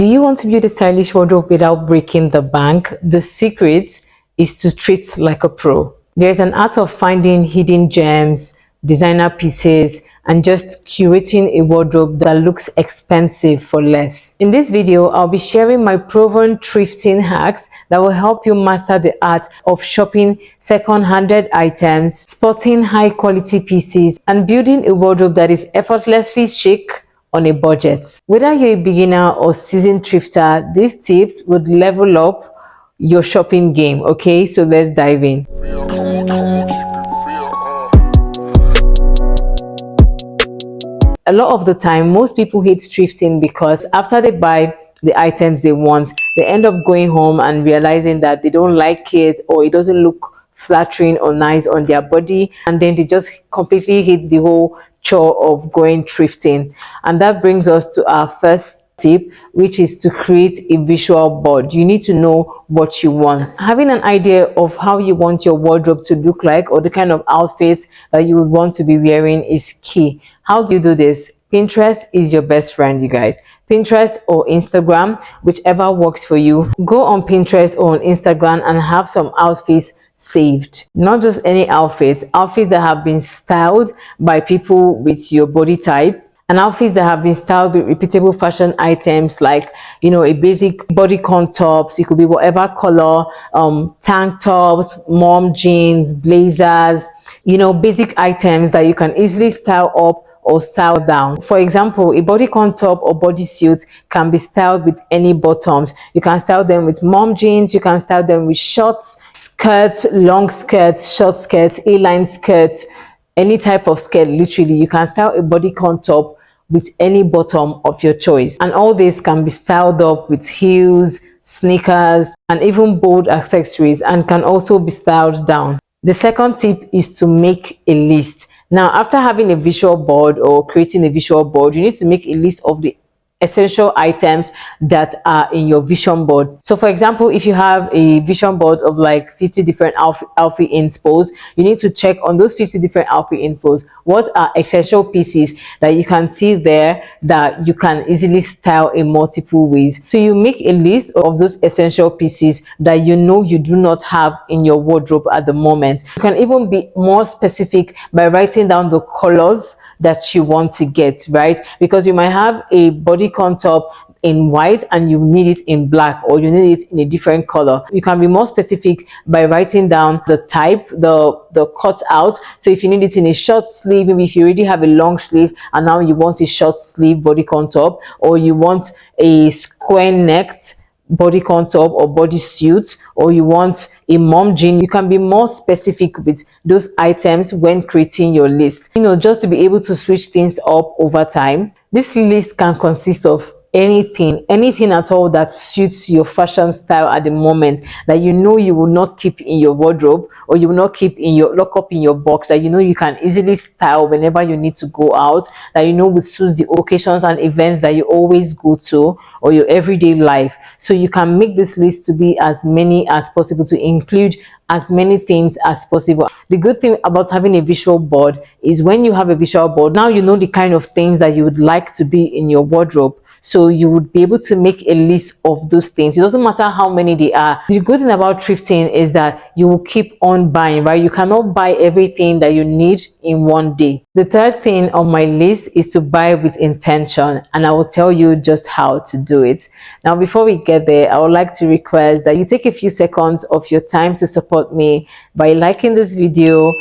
Do you want to build a stylish wardrobe without breaking the bank? The secret is to treat like a pro. There's an art of finding hidden gems, designer pieces, and just curating a wardrobe that looks expensive for less. In this video, I'll be sharing my proven thrifting hacks that will help you master the art of shopping second-handed items, spotting high-quality pieces, and building a wardrobe that is effortlessly chic on a budget. Whether you're a beginner or seasoned thrifter, these tips would level up your shopping game. Okay, so let's dive in. A lot of the time, most people hate thrifting because after they buy the items they want, they end up going home and realizing that they don't like it, or it doesn't look flattering or nice on their body, and then they just completely hate the whole chore of going thrifting. And that brings us to our first tip, which is to create a visual board. You need to know what you want. Having an idea of how you want your wardrobe to look like, or the kind of outfits that you would want to be wearing, is key. How do you do this? Pinterest is your best friend, you guys. Pinterest or Instagram, whichever works for you. Go on Pinterest or on Instagram and have some outfits saved. Not just any outfits that have been styled by people with your body type, and outfits that have been styled with repeatable fashion items, like, you know, a basic bodycon tops. It could be whatever color, tank tops, mom jeans, blazers, you know, basic items that you can easily style up or style down. For example, a bodycon top or bodysuit can be styled with any bottoms. You can style them with mom jeans, you can style them with shorts, skirts, long skirts, short skirts, A-line skirts, any type of skirt. Literally, you can style a bodycon top with any bottom of your choice. And all this can be styled up with heels, sneakers, and even bold accessories, and can also be styled down. The second tip is to make a list. Now, after having a visual board or creating a visual board, you need to make a list of the essential items that are in your vision board. So for example, if you have a vision board of like 50 different outfit inspos, you need to check on those 50 different outfit inspos, what are essential pieces that you can see there that you can easily style in multiple ways. So you make a list of those essential pieces that you know you do not have in your wardrobe at the moment. You can even be more specific by writing down the colors that you want to get, right? Because you might have a bodycon top in white and you need it in black, or you need it in a different color. You can be more specific by writing down the type, the cut out. So if you need it in a short sleeve, maybe if you already have a long sleeve and now you want a short sleeve bodycon top, or you want a square necked bodycon top or bodysuit, or you want a mom jean, you can be more specific with those items when creating your list, you know, just to be able to switch things up over time. This list can consist of anything at all that suits your fashion style at the moment, that you know you will not keep in your wardrobe, or you will not keep in your lock up in your box, that you know you can easily style whenever you need to go out, that you know will suit the occasions and events that you always go to, or your everyday life. So you can make this list to be as many as possible, to include as many things as possible. The good thing about having a visual board is when you have a visual board, now you know the kind of things that you would like to be in your wardrobe. So you would be able to make a list of those things. It doesn't matter how many they are. The good thing about thrifting is that you will keep on buying, right? You cannot buy everything that you need in one day. The third thing on my list is to buy with intention, and I will tell you just how to do it. Now, before we get there, I would like to request that you take a few seconds of your time to support me by liking this video,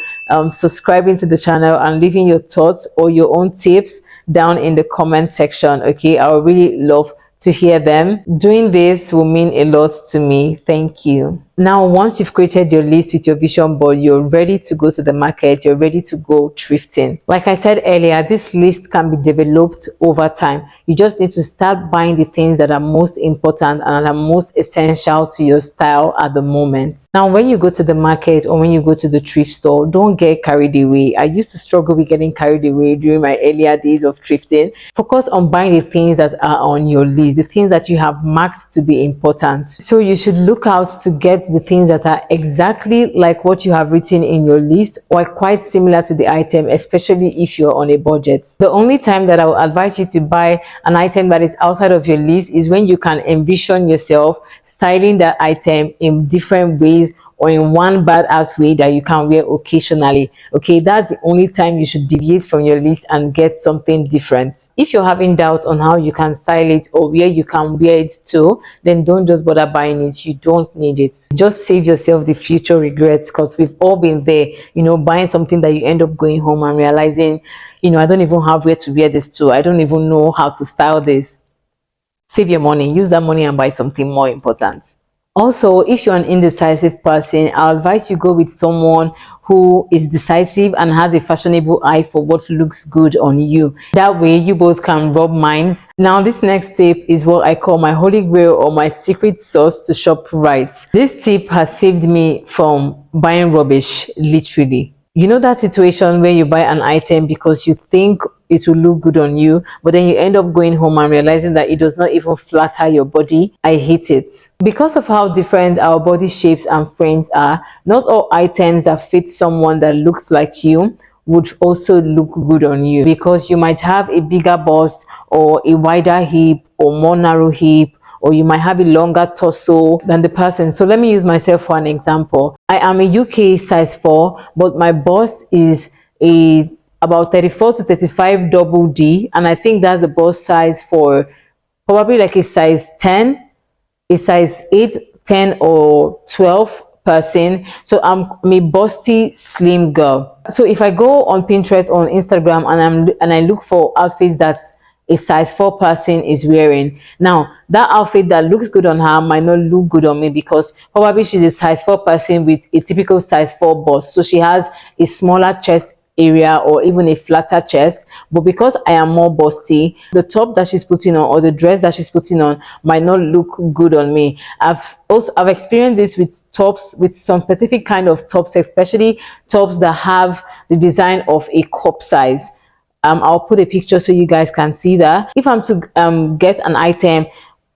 subscribing to the channel, and leaving your thoughts or your own tips down in the comment section. Okay, I would really love to hear them. Doing this will mean a lot to me. Thank you. Now, once you've created your list with your vision board, you're ready to go to the market, you're ready to go thrifting. Like I said earlier, this list can be developed over time. You just need to start buying the things that are most important and are most essential to your style at the moment. Now, when you go to the market or when you go to the thrift store, don't get carried away. I used to struggle with getting carried away during my earlier days of thrifting. Focus on buying the things that are on your list, the things that you have marked to be important. So you should look out to get the things that are exactly like what you have written in your list or quite similar to the item, especially if you're on a budget. The only time that I will advise you to buy an item that is outside of your list is when you can envision yourself styling that item in different ways or in one badass way that you can wear occasionally. Okay, that's the only time you should deviate from your list and get something different. If you're having doubts on how you can style it or where you can wear it to, then don't just bother buying it. You don't need it. Just save yourself the future regrets, because we've all been there, buying something that you end up going home and realizing, I don't even have where to wear this to. I don't even know how to style this. Save your money. Use that money and buy something more important. Also, if you're an indecisive person, I advise you go with someone who is decisive and has a fashionable eye for what looks good on you. That way, you both can rub minds. Now, this next tip is what I call my holy grail or my secret sauce to shop right. This tip has saved me from buying rubbish, literally. You know that situation where you buy an item because you think it will look good on you, but then you end up going home and realizing that it does not even flatter your body? I hate it. Because of how different our body shapes and frames are, not all items that fit someone that looks like you would also look good on you, because you might have a bigger bust or a wider hip or more narrow hip, or you might have a longer torso than the person. So let me use myself for an example. I am a UK size 4, but my bust is about 34 to 35 double D, and I think that's the bust size for probably like a size 10, a size 8, 10 or 12 person. So I'm a busty slim girl. So if I go on Pinterest or on Instagram and I look for outfits that a size 4 person is wearing, now that outfit that looks good on her might not look good on me, because probably she's a size 4 person with a typical size 4 bust, so she has a smaller chest area or even a flatter chest. But because I am more busty, the top that she's putting on or the dress that she's putting on might not look good on me. I've experienced this with tops, with some specific kind of tops, especially tops that have the design of a cup size. I'll put a picture so you guys can see that. If I'm to get an item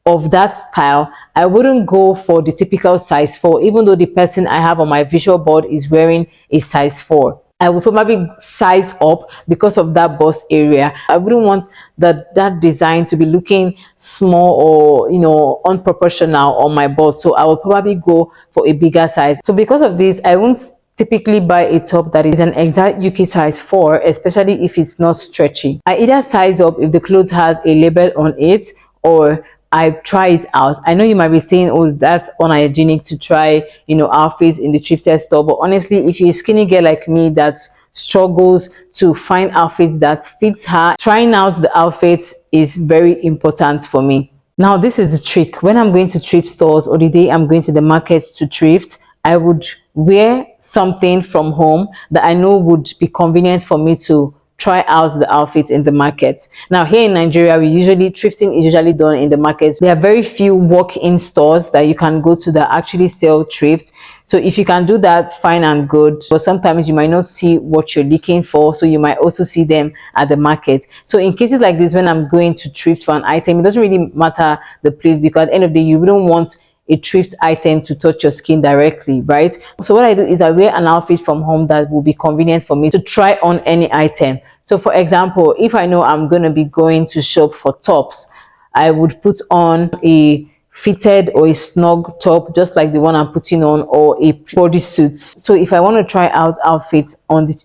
of that style, I wouldn't go for the typical size 4, even though the person I have on my visual board is wearing a size 4. I would probably size up because of that bust area. I wouldn't want that design to be looking small or unproportional on my body, so I would probably go for a bigger size. So because of this, I won't typically buy a top that is an exact UK size 4, especially if it's not stretchy. I either size up if the clothes has a label on it, or I try it out. I know you might be saying, oh, that's unhygienic to try, outfits in the thrifted store. But honestly, if you're a skinny girl like me that struggles to find outfits that fits her, trying out the outfits is very important for me. Now, this is the trick. When I'm going to thrift stores or the day I'm going to the market to thrift, I would wear something from home that I know would be convenient for me to try out the outfits in the market. Now, here in Nigeria, thrifting is usually done in the market. There are very few walk-in stores that you can go to that actually sell thrift. So if you can do that, fine and good. But sometimes you might not see what you're looking for, so you might also see them at the market. So in cases like this, when I'm going to thrift for an item, it doesn't really matter the place, because at the end of the day, you wouldn't want a thrift item to touch your skin directly, right? So what I do is I wear an outfit from home that will be convenient for me to try on any item. So for example, if I know I'm going to be going to shop for tops, I would put on a fitted or a snug top just like the one I'm putting on, or a bodysuit. So if I want to try out outfits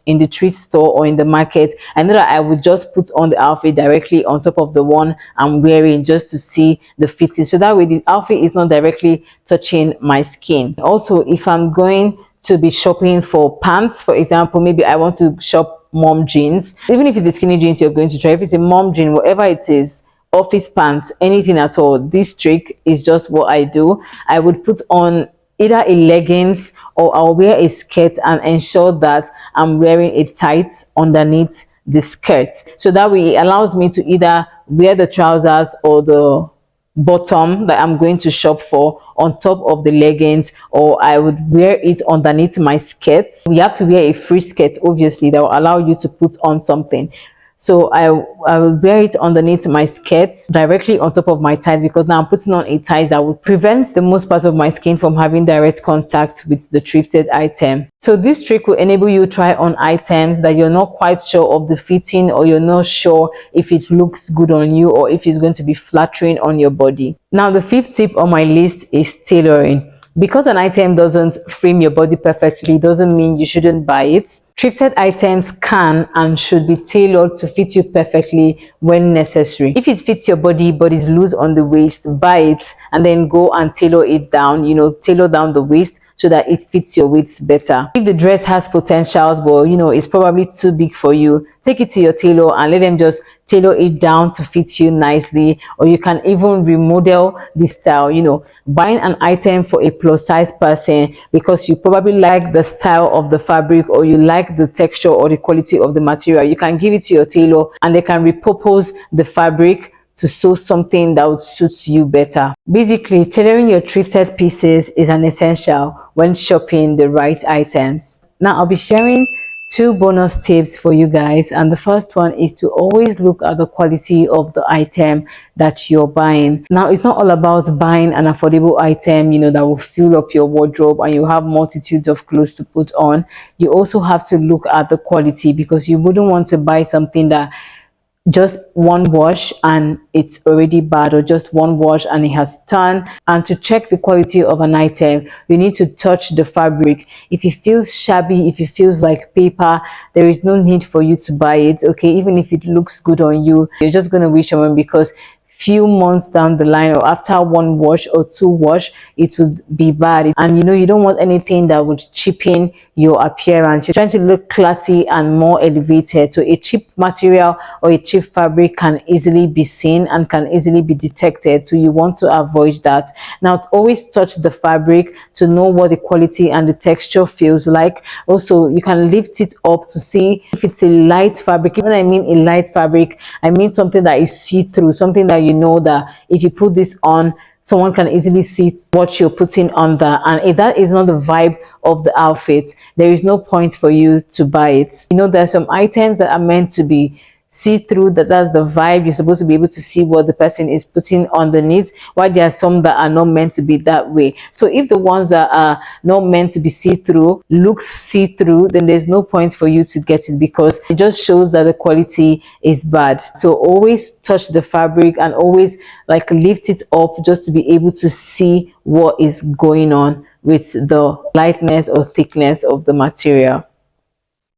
in the thrift store or in the market, I know that I would just put on the outfit directly on top of the one I'm wearing just to see the fitting, so that way the outfit is not directly touching my skin. Also, if I'm going to be shopping for pants, for example, maybe I want to shop mom jeans, even if it's a skinny jeans you're going to try, if it's a mom jean, whatever it is, office pants, anything at all, this trick is just what I do. I would put on either a leggings or I'll wear a skirt and ensure that I'm wearing a tight underneath the skirt, so that way it allows me to either wear the trousers or the bottom that I'm going to shop for on top of the leggings, or I would wear it underneath my skirt. You have to wear a free skirt, obviously, that will allow you to put on something. So I will wear it underneath my skirt, directly on top of my thighs, because now I'm putting on a tie that will prevent the most part of my skin from having direct contact with the thrifted item. So this trick will enable you to try on items that you're not quite sure of the fitting, or you're not sure if it looks good on you or if it's going to be flattering on your body. Now the fifth tip on my list is tailoring. Because an item doesn't frame your body perfectly doesn't mean you shouldn't buy it. Thrifted items can and should be tailored to fit you perfectly when necessary. If it fits your body but is loose on the waist, buy it and then go and tailor it down, tailor down the waist so that it fits your waist better. If the dress has potentials but it's probably too big for you, take it to your tailor and let them just tailor it down to fit you nicely. Or you can even remodel the style. Buying an item for a plus size person because you probably like the style of the fabric, or you like the texture or the quality of the material, you can give it to your tailor and they can repurpose the fabric to sew something that would suit you better. Basically, tailoring your thrifted pieces is an essential when shopping the right items. Now I'll be sharing 2 bonus tips for you guys, and the first one is to always look at the quality of the item that you're buying. Now it's not all about buying an affordable item that will fill up your wardrobe and you have multitudes of clothes to put on. You also have to look at the quality, because you wouldn't want to buy something that just one wash and it's already bad, or just one wash and it has turned. And to check the quality of an item, you need to touch the fabric. If it feels shabby, if it feels like paper, there is no need for you to buy it. Okay, even if it looks good on you, you're just going to wish someone, because few months down the line, or after 1 wash or 2 wash, it would be bad. And you don't want anything that would cheapen your appearance. You're trying to look classy and more elevated, so a cheap material or a cheap fabric can easily be seen and can easily be detected, so you want to avoid that. Now always touch the fabric to know what the quality and the texture feels like. Also, you can lift it up to see if it's a light fabric. When I mean a light fabric, I mean something that is see-through, something that that if you put this on, someone can easily see what you're putting under. And if that is not the vibe of the outfit, there is no point for you to buy it. There are some items that are meant to be see-through, that's the vibe. You're supposed to be able to see what the person is putting underneath, while there are some that are not meant to be that way. So if the ones that are not meant to be see-through looks see-through, then there's no point for you to get it, because it just shows that the quality is bad. So always touch the fabric and always lift it up just to be able to see what is going on with the lightness or thickness of the material.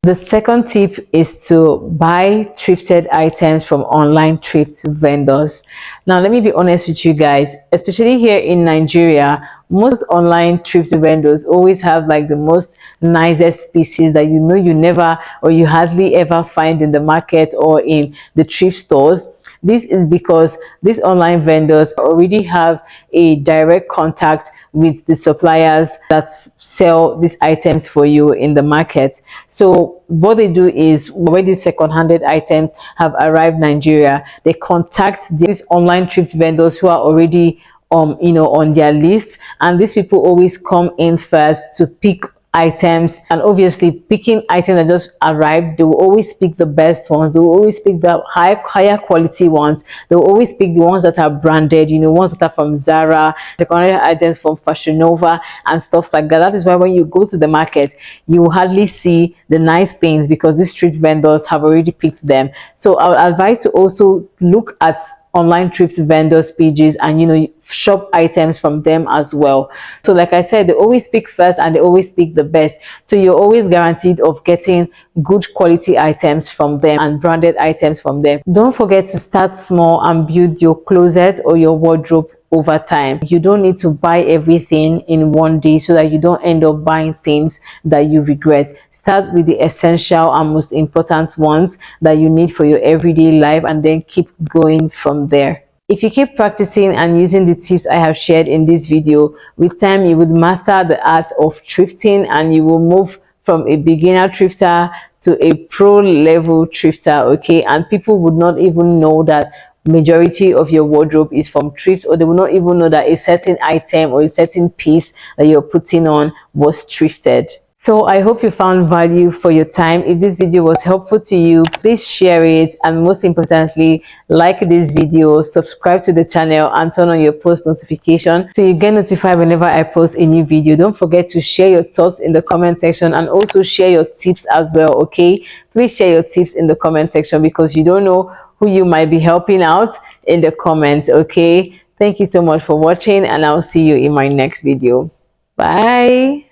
The second tip is to buy thrifted items from online thrift vendors. Now, let me be honest with you guys, especially here in Nigeria, most online thrift vendors always have the most nicest pieces that you never, or you hardly ever find in the market or in the thrift stores. This is because these online vendors already have a direct contact with the suppliers that sell these items for you in the market. So what they do is, when these second-handed items have arrived Nigeria, they contact these online thrift vendors who are already on their list, and these people always come in first to pick items. And obviously, picking items that just arrived, they will always pick the best ones. They will always pick the higher quality ones. They will always pick the ones that are branded, ones that are from Zara, secondary items from fashionable and stuff like that. That is why when you go to the market, you will hardly see the nice things, because these street vendors have already picked them. So I would advise to also look at online thrift vendors pages and shop items from them as well. So like I said, they always pick first and they always pick the best, so you're always guaranteed of getting good quality items from them and branded items from them. Don't forget to start small and build your closet or your wardrobe over time. You don't need to buy everything in one day, so that you don't end up buying things that you regret. Start with the essential and most important ones that you need for your everyday life, and then keep going from there. If you keep practicing and using the tips I have shared in this video, with time you would master the art of thrifting, and you will move from a beginner thrifter to a pro level thrifter. Okay, and people would not even know that majority of your wardrobe is from thrift, or they will not even know that a certain item or a certain piece that you're putting on was thrifted. So I hope you found value for your time. If this video was helpful to you, please share it, and most importantly, like this video, subscribe to the channel, and turn on your post notification so you get notified whenever I post a new video. Don't forget to share your thoughts in the comment section, and also share your tips as well. Okay, please share your tips in the comment section, because you don't know who you might be helping out in the comments. Okay, thank you so much for watching, and I'll see you in my next video. Bye.